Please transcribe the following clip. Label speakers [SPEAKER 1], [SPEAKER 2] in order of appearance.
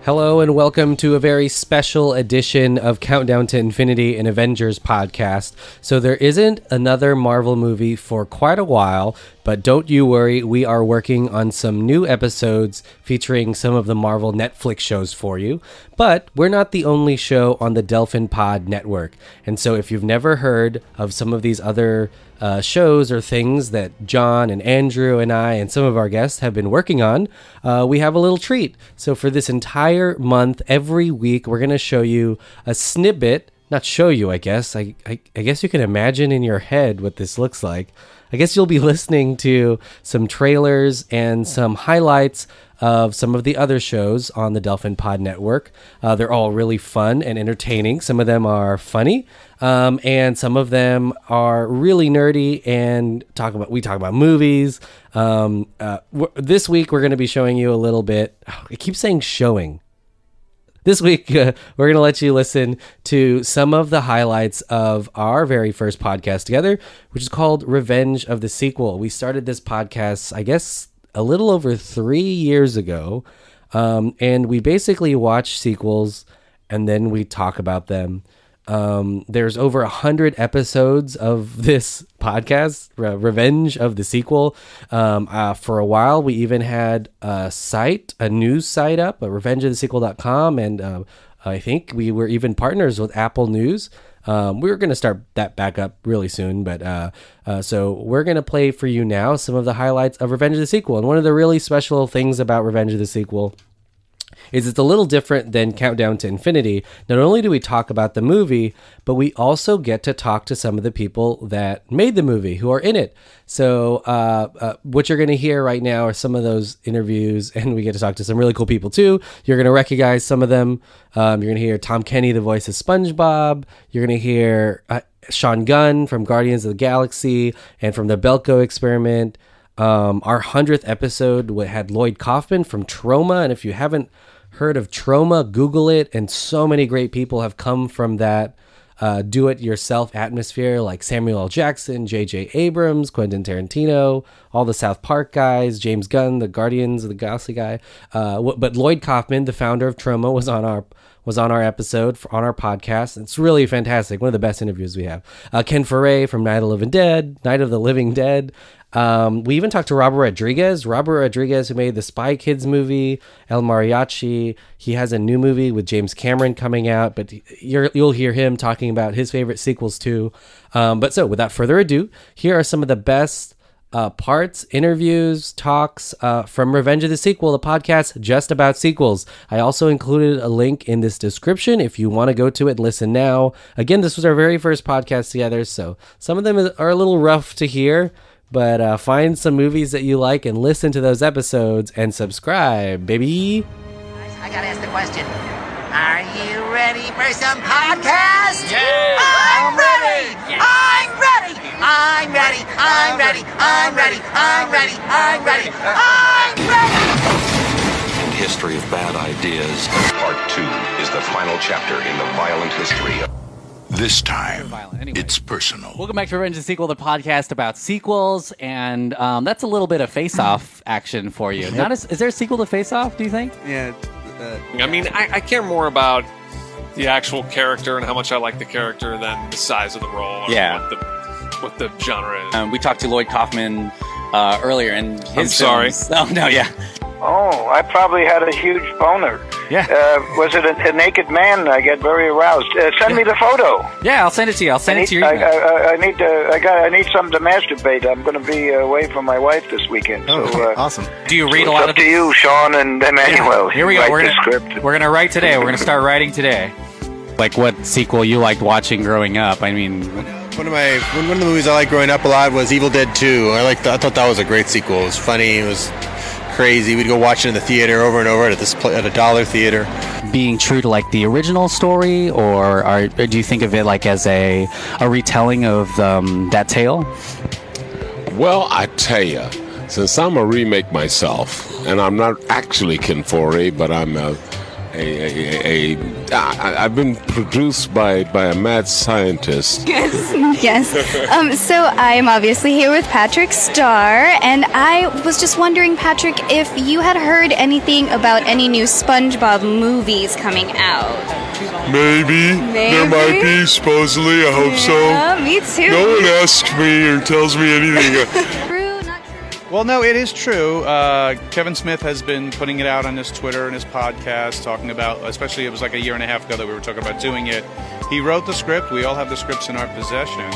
[SPEAKER 1] Hello and welcome to a very special edition of Countdown to Infinity, an Avengers podcast. So there isn't another Marvel movie for quite a while, but don't you worry, we are working on some new episodes featuring some of the Marvel Netflix shows for you. But we're not the only show on the DelfinPod network. And so if you've never heard of some of these other shows or things that John and Andrew and I and some of our guests have been working on, we have a little treat. So for this entire month, every week, we're going to show you a snippet. Not show you, I guess. I guess you can imagine in your head what this looks like. I guess you'll be listening to some trailers and some highlights of some of the other shows on the DelfinPod network. They're all really fun and entertaining. Some of them are funny, and some of them are really nerdy and we talk about movies. This week we're going to be showing you a little bit. I keep saying showing. This week, we're going to let you listen to some of the highlights of our very first podcast together, which is called Revenge of the Sequel. We started this podcast, I guess, a little over 3 years ago, and we basically watch sequels, and then we talk about them. There's over 100 episodes of this podcast, Revenge of the Sequel. For a while, we even had a news site up, revengeofthesequel.com, and I think we were even partners with Apple News. We were going to start that back up really soon, but so we're going to play for you now some of the highlights of Revenge of the Sequel. And one of the really special things about Revenge of the Sequel is it's a little different than Countdown to Infinity. Not only do we talk about the movie, but we also get to talk to some of the people that made the movie, who are in it. So what you're going to hear right now are some of those interviews, and we get to talk to some really cool people too. You're going to recognize some of them. You're going to hear Tom Kenny, the voice of SpongeBob. You're going to hear Sean Gunn from Guardians of the Galaxy and from the Belko Experiment. Our 100th episode had Lloy Kaufman from Trauma, and if you haven't heard of Trauma, Google it, and so many great people have come from that do-it-yourself atmosphere, like Samuel L. Jackson, J.J. Abrams, Quentin Tarantino, all the South Park guys, James Gunn, the Guardians of the Galaxy guy. But Lloyd Kaufman, the founder of Trauma, was on our episode, on our podcast. It's really fantastic. One of the best interviews we have. Ken Foray from Night of the Living Dead. We even talked to Robert Rodriguez, who made the Spy Kids movie, El Mariachi. He has a new movie with James Cameron coming out, but you'll hear him talking about his favorite sequels too. But so without further ado, here are some of the best parts, interviews, talks from Revenge of the Sequel, the podcast just about sequels. I also included a link in this description if you want to go to it, listen now. Again, this was our very first podcast together, so some of them are a little rough to hear, but find some movies that you like and listen to those episodes and subscribe, baby.
[SPEAKER 2] I gotta ask the question. Are you ready for some podcast?
[SPEAKER 3] Yeah!
[SPEAKER 2] I'm ready!
[SPEAKER 3] Yeah.
[SPEAKER 2] I'm ready! I'm ready! I'm ready! I'm ready! I'm ready! I'm ready! I'm ready!
[SPEAKER 4] History of bad ideas. Part 2 is the final chapter in the violent history of...
[SPEAKER 5] This time,
[SPEAKER 3] Anyway.
[SPEAKER 5] it's personal.
[SPEAKER 3] Welcome back to Revenge of the Sequel, the podcast about sequels, and that's a little bit of face-off action for you. Is there a sequel to Face Off, do you think?
[SPEAKER 6] Yeah.
[SPEAKER 7] I mean, I care more about the actual character and how much I like the character than the size of the role or
[SPEAKER 3] Yeah.
[SPEAKER 7] what the genre is.
[SPEAKER 3] We talked to Lloyd Kaufman earlier, and his
[SPEAKER 7] I'm sorry.
[SPEAKER 3] films- Oh, no, yeah.
[SPEAKER 8] Oh, I probably had a huge boner.
[SPEAKER 3] Yeah.
[SPEAKER 8] Was it a naked man? I get very aroused. Send me the photo.
[SPEAKER 3] Yeah, I'll send it to you. I'll send it to your email.
[SPEAKER 8] I need something to masturbate. I'm going to be away from my wife this weekend. So,
[SPEAKER 6] Awesome.
[SPEAKER 3] Do you read
[SPEAKER 8] it's
[SPEAKER 3] a lot
[SPEAKER 8] up
[SPEAKER 3] of...
[SPEAKER 8] to you, Sean and Emmanuel.
[SPEAKER 3] Here we go.
[SPEAKER 8] Write
[SPEAKER 3] We're
[SPEAKER 8] the
[SPEAKER 3] gonna
[SPEAKER 8] script.
[SPEAKER 3] we're gonna write today. We're gonna start writing today. Like what sequel you liked watching growing up? I mean,
[SPEAKER 6] One of the movies I liked growing up a lot was Evil Dead 2. I thought that was a great sequel. It was funny. It was crazy. We'd go watch it in the theater over and over at a dollar theater.
[SPEAKER 3] being true to like the original story, or do you think of it like as a retelling of that tale?
[SPEAKER 9] Well, I tell you, since I'm a remake myself, and I'm not actually Ken Foree, but I'm I've been produced by a mad scientist.
[SPEAKER 10] Yes. So I am obviously here with Patrick Starr, and I was just wondering, Patrick, if you had heard anything about any new SpongeBob movies coming out.
[SPEAKER 11] Maybe. There might be, supposedly. I hope so.
[SPEAKER 10] Yeah, me too.
[SPEAKER 11] No one asks me or tells me anything.
[SPEAKER 10] True, not true.
[SPEAKER 12] Well, no, it is true. Kevin Smith has been putting it out on his Twitter and his podcast, talking about, especially it was like a year and a half ago that we were talking about doing it. He wrote the script. We all have the scripts in our possession.